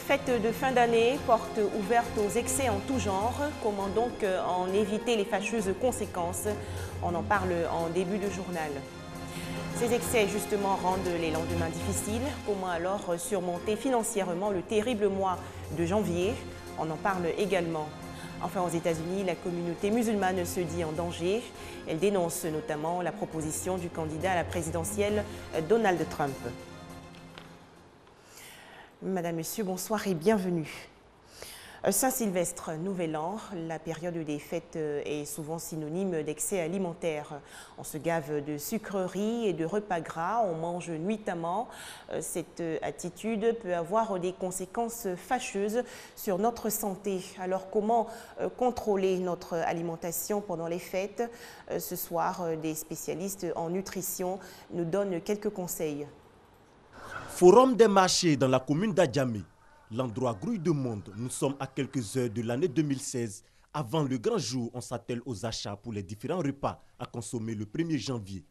fête de fin d'année, porte ouverte aux excès en tout genre. Comment donc en éviter les fâcheuses conséquences? On en parle en début de journal. Ces excès, justement, rendent les lendemains difficiles. Comment alors surmonter financièrement le terrible mois de janvier? On en parle également. Enfin, aux États-Unis, la communauté musulmane se dit en danger. Elle dénonce notamment la proposition du candidat à la présidentielle Donald Trump. Madame, Monsieur, bonsoir et bienvenue. Saint-Sylvestre, Nouvel An, la période des fêtes est souvent synonyme d'excès alimentaire. On se gave de sucreries et de repas gras, on mange nuitamment. Cette attitude peut avoir des conséquences fâcheuses sur notre santé. Alors comment contrôler notre alimentation pendant les fêtes? Ce soir, des spécialistes en nutrition nous donnent quelques conseils. Forum des marchés dans la commune d'Adjamé. L'endroit grouille de monde. Nous sommes à quelques heures de l'année 2016. Avant le grand jour, on s'attelle aux achats pour les différents repas à consommer le 1er janvier.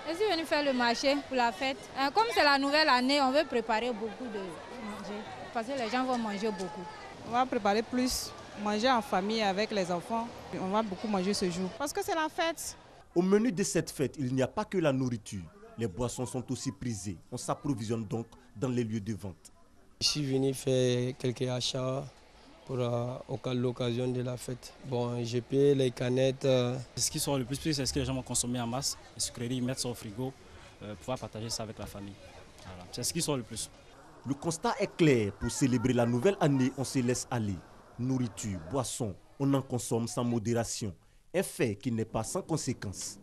Je suis venue faire le marché pour la fête. Comme c'est la nouvelle année, on veut préparer beaucoup de manger. Parce que les gens vont manger beaucoup. On va préparer plus, manger en famille avec les enfants. On va beaucoup manger ce jour. Parce que c'est la fête. Au menu de cette fête, il n'y a pas que la nourriture. Les boissons sont aussi prisées. On s'approvisionne donc dans les lieux de vente. Je suis venu faire quelques achats pour l'occasion de la fête. Bon, j'ai payé les canettes. Ce qui sort le plus, c'est ce que les gens vont consommer en masse. Les sucreries, ils mettent ça au frigo pour pouvoir partager ça avec la famille. Voilà. C'est ce qui sort le plus. Le constat est clair. Pour célébrer la nouvelle année, on se laisse aller. Nourriture, boissons, on en consomme sans modération. Un fait qui n'est pas sans conséquences.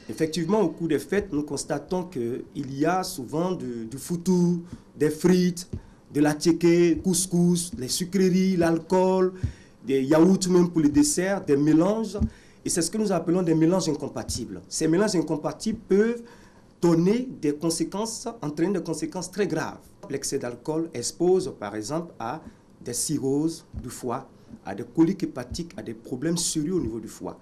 Effectivement, au cours des fêtes, nous constatons qu'il y a souvent du foutou, des frites, de la tchéké, couscous, les sucreries, l'alcool, des yaourts même pour les desserts, des mélanges. Et c'est ce que nous appelons des mélanges incompatibles. Ces mélanges incompatibles peuvent donner des conséquences, entraîner des conséquences très graves. L'excès d'alcool expose par exemple à des cirrhoses du foie, à des coliques hépatiques, à des problèmes sérieux au niveau du foie.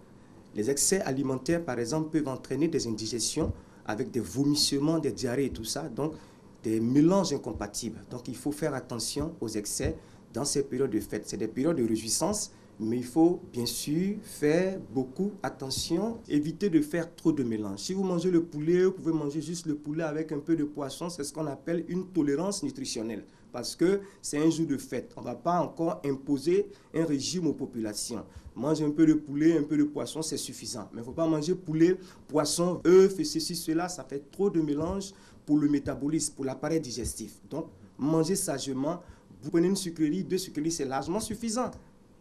Les excès alimentaires, par exemple, peuvent entraîner des indigestions avec des vomissements, des diarrhées et tout ça, donc des mélanges incompatibles. Donc il faut faire attention aux excès dans ces périodes de fête. C'est des périodes de réjouissance, mais il faut bien sûr faire beaucoup attention, éviter de faire trop de mélange. Si vous mangez le poulet, vous pouvez manger juste le poulet avec un peu de poisson, c'est ce qu'on appelle une tolérance nutritionnelle. Parce que c'est un jour de fête. On ne va pas encore imposer un régime aux populations. Manger un peu de poulet, un peu de poisson, c'est suffisant. Mais il ne faut pas manger poulet, poisson, œufs et ceci, cela. Ça fait trop de mélange pour le métabolisme, pour l'appareil digestif. Donc, mangez sagement. Vous prenez une sucrerie, 2 sucreries, c'est largement suffisant.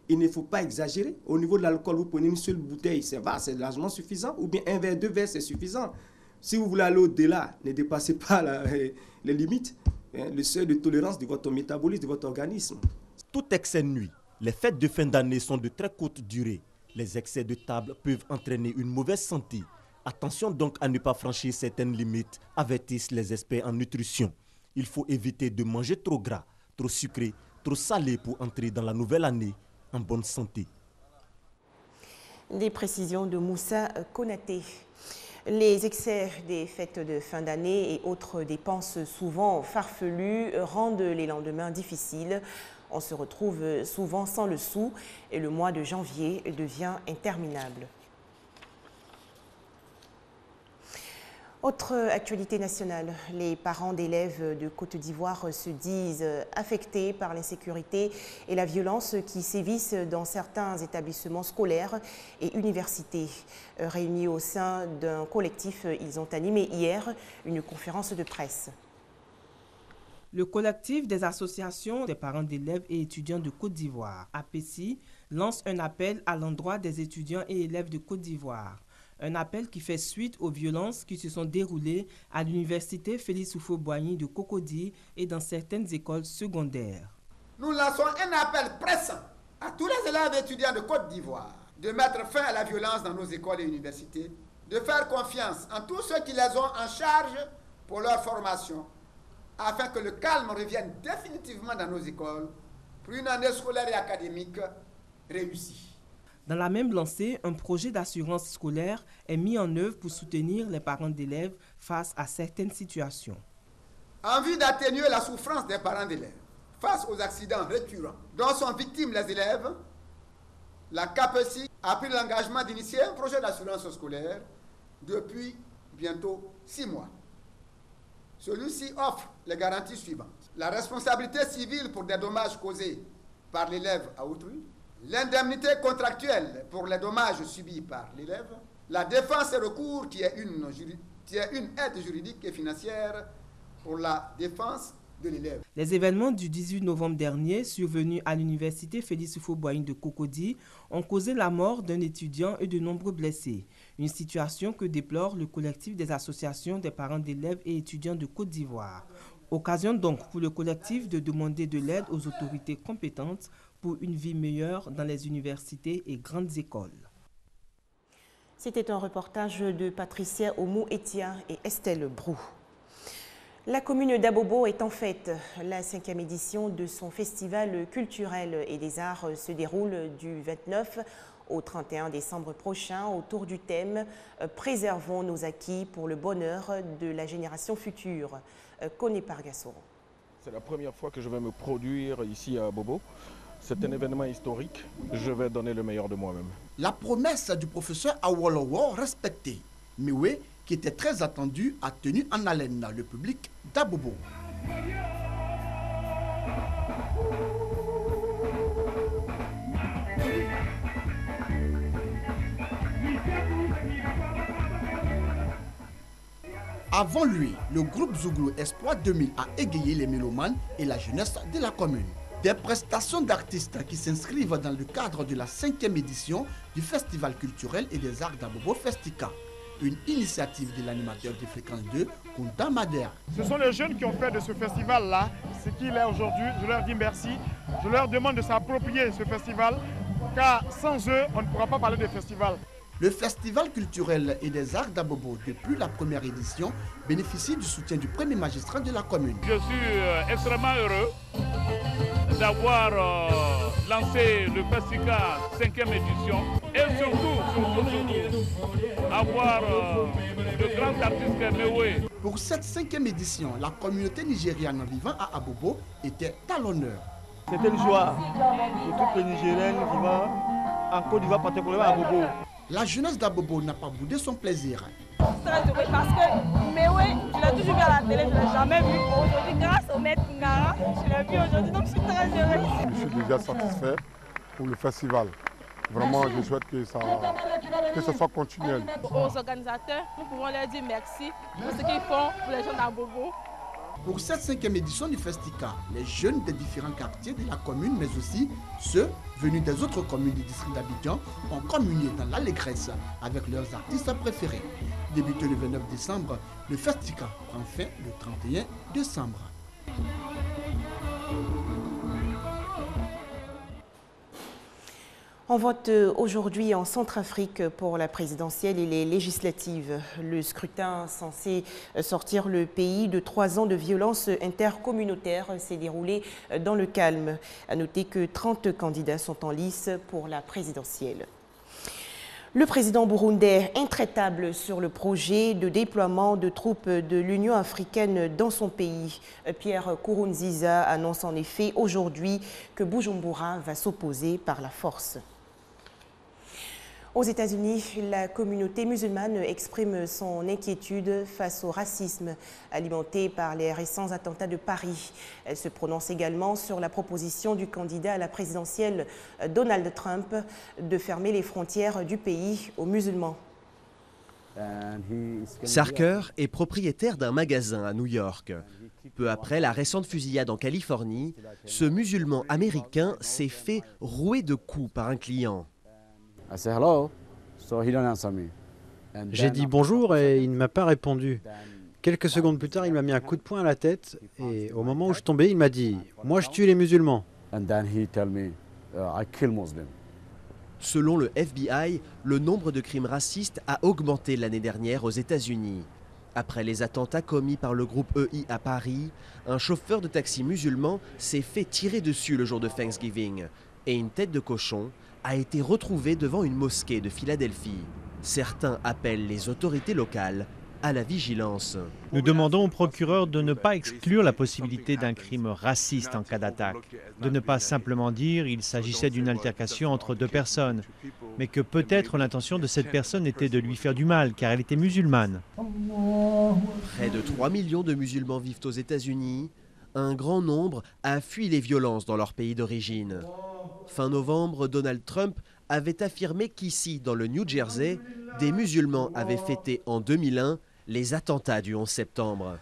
Il ne faut pas exagérer. Au niveau de l'alcool, vous prenez une seule bouteille, c'est largement suffisant. Ou bien un verre, 2 verres, c'est suffisant. Si vous voulez aller au-delà, ne dépassez pas les limites. Le seuil de tolérance de votre métabolisme, de votre organisme. Tout excès nuit. Les fêtes de fin d'année sont de très courte durée. Les excès de table peuvent entraîner une mauvaise santé. Attention donc à ne pas franchir certaines limites, avertissent les experts en nutrition. Il faut éviter de manger trop gras, trop sucré, trop salé pour entrer dans la nouvelle année en bonne santé. Des précisions de Moussa Konaté. Les excès des fêtes de fin d'année et autres dépenses souvent farfelues rendent les lendemains difficiles. On se retrouve souvent sans le sou et le mois de janvier devient interminable. Autre actualité nationale, les parents d'élèves de Côte d'Ivoire se disent affectés par l'insécurité et la violence qui sévissent dans certains établissements scolaires et universités. Réunis au sein d'un collectif, ils ont animé hier une conférence de presse. Le collectif des associations des parents d'élèves et étudiants de Côte d'Ivoire, APECI, lance un appel à l'endroit des étudiants et élèves de Côte d'Ivoire. Un appel qui fait suite aux violences qui se sont déroulées à l'université Félix Houphouët-Boigny de Cocody et dans certaines écoles secondaires. Nous lançons un appel pressant à tous les élèves et étudiants de Côte d'Ivoire de mettre fin à la violence dans nos écoles et universités, de faire confiance en tous ceux qui les ont en charge pour leur formation, afin que le calme revienne définitivement dans nos écoles pour une année scolaire et académique réussie. Dans la même lancée, un projet d'assurance scolaire est mis en œuvre pour soutenir les parents d'élèves face à certaines situations. En vue d'atténuer la souffrance des parents d'élèves face aux accidents récurrents dont sont victimes les élèves, la CAPESI a pris l'engagement d'initier un projet d'assurance scolaire depuis bientôt 6 mois. Celui-ci offre les garanties suivantes. La responsabilité civile pour des dommages causés par l'élève à autrui, l'indemnité contractuelle pour les dommages subis par l'élève, la défense et recours qui est une aide juridique et financière pour la défense de l'élève. Les événements du 18 novembre dernier, survenus à l'université Félix Houphouët-Boigny de Cocody, ont causé la mort d'un étudiant et de nombreux blessés. Une situation que déplore le collectif des associations des parents d'élèves et étudiants de Côte d'Ivoire. Occasion donc pour le collectif de demander de l'aide aux autorités compétentes pour une vie meilleure dans les universités et grandes écoles. C'était un reportage de Patricia Oumou-Etia et Estelle Brou. La commune d'Abobo est en fête. La 5e édition de son festival culturel et des arts se déroule du 29 au 31 décembre prochain autour du thème « Préservons nos acquis pour le bonheur de la génération future ». Koné Pargassoro. C'est la première fois que je vais me produire ici à Abobo. C'est un événement historique. Je vais donner le meilleur de moi-même. La promesse du professeur Awolowo respectée. Miwe, qui était très attendu, a tenu en haleine le public d'Abobo. Avant lui, le groupe Zouglou Espoir 2000 a égayé les mélomanes et la jeunesse de la commune. Des prestations d'artistes qui s'inscrivent dans le cadre de la 5e édition du Festival culturel et des arts d'Abobo Festica. Une initiative de l'animateur de Fréquence 2, Kunta Mader. Ce sont les jeunes qui ont fait de ce festival-là ce qu'il est aujourd'hui. Je leur dis merci. Je leur demande de s'approprier ce festival, car sans eux, on ne pourra pas parler de festival. Le Festival culturel et des arts d'Abobo, depuis la première édition, bénéficie du soutien du premier magistrat de la commune. Je suis extrêmement heureux d'avoir lancé le Festica 5e édition et surtout avoir de grands artistes Mewe. Pour cette 5e édition, la communauté nigériane vivant à Abobo était à l'honneur. C'était une joie pour toutes les Nigériennes vivant en Côte d'Ivoire, particulièrement à Abobo. La jeunesse d'Abobo n'a pas boudé son plaisir. Je suis très heureux parce que Mewe, je l'ai toujours vu à la télé, je ne l'ai jamais vu. Aujourd'hui, grâce au maître Ngara, je l'ai vu aujourd'hui, donc je suis très heureux. Je suis déjà satisfait pour le festival. Vraiment, je souhaite que ça soit continuel. Aux organisateurs, nous pouvons leur dire merci pour ce qu'ils font pour les gens d'Abobo. Pour cette 5e édition du Festica, les jeunes des différents quartiers de la commune, mais aussi ceux venus des autres communes du district d'Abidjan, ont communié dans l'allégresse avec leurs artistes préférés. Débuté le 29 décembre, le Festica prend fin le 31 décembre. On vote aujourd'hui en Centrafrique pour la présidentielle et les législatives. Le scrutin censé sortir le pays de 3 ans de violence intercommunautaire s'est déroulé dans le calme. À noter que 30 candidats sont en lice pour la présidentielle. Le président burundais intraitable sur le projet de déploiement de troupes de l'Union africaine dans son pays. Pierre Nkurunziza annonce en effet aujourd'hui que Bujumbura va s'opposer par la force. Aux États-Unis, la communauté musulmane exprime son inquiétude face au racisme alimenté par les récents attentats de Paris. Elle se prononce également sur la proposition du candidat à la présidentielle Donald Trump de fermer les frontières du pays aux musulmans. Sarker est propriétaire d'un magasin à New York. Peu après la récente fusillade en Californie, ce musulman américain s'est fait rouer de coups par un client. J'ai dit bonjour et il ne m'a pas répondu. Quelques secondes plus tard, il m'a mis un coup de poing à la tête et au moment où je tombais, il m'a dit « Moi, je tue les musulmans ». Selon le FBI, le nombre de crimes racistes a augmenté l'année dernière aux États-Unis. Après les attentats commis par le groupe EI à Paris, un chauffeur de taxi musulman s'est fait tirer dessus le jour de Thanksgiving et une tête de cochon a été retrouvée devant une mosquée de Philadelphie. Certains appellent les autorités locales à la vigilance. Nous demandons au procureur de ne pas exclure la possibilité d'un crime raciste en cas d'attaque, de ne pas simplement dire qu'il s'agissait d'une altercation entre deux personnes, mais que peut-être l'intention de cette personne était de lui faire du mal car elle était musulmane. Près de 3 millions de musulmans vivent aux États-Unis. Un grand nombre a fui les violences dans leur pays d'origine. Fin novembre, Donald Trump avait affirmé qu'ici, dans le New Jersey, des musulmans avaient fêté en 2001 les attentats du 11 septembre.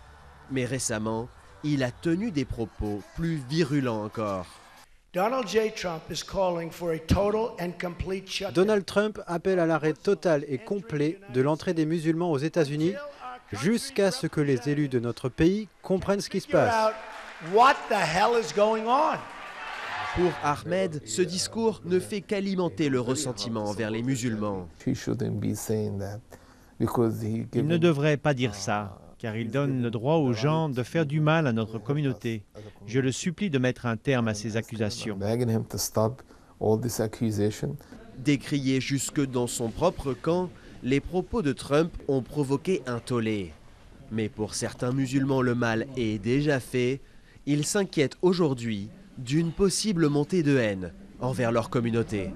Mais récemment, il a tenu des propos plus virulents encore. Donald Trump appelle à l'arrêt total et complet de l'entrée des musulmans aux États-Unis jusqu'à ce que les élus de notre pays comprennent ce qui se passe. Pour Ahmed, ce discours ne fait qu'alimenter le ressentiment envers les musulmans. Il ne devrait pas dire ça, car il donne le droit aux gens de faire du mal à notre communauté. Je le supplie de mettre un terme à ces accusations. Décriés jusque dans son propre camp, les propos de Trump ont provoqué un tollé. Mais pour certains musulmans, le mal est déjà fait. Ils s'inquiètent aujourd'hui d'une possible montée de haine envers leur communauté.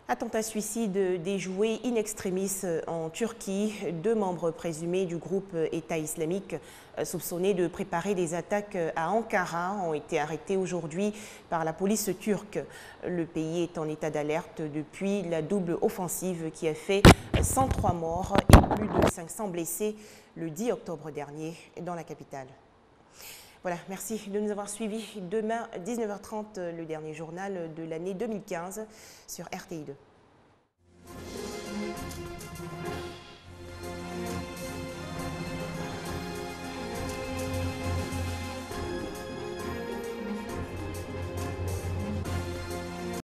Attentat suicide déjoué in extremis en Turquie. 2 membres présumés du groupe État islamique soupçonnés de préparer des attaques à Ankara ont été arrêtés aujourd'hui par la police turque. Le pays est en état d'alerte depuis la double offensive qui a fait 103 morts et plus de 500 blessés le 10 octobre dernier dans la capitale. Voilà, merci de nous avoir suivis. Demain, 19h30, le dernier journal de l'année 2015 sur RTI2.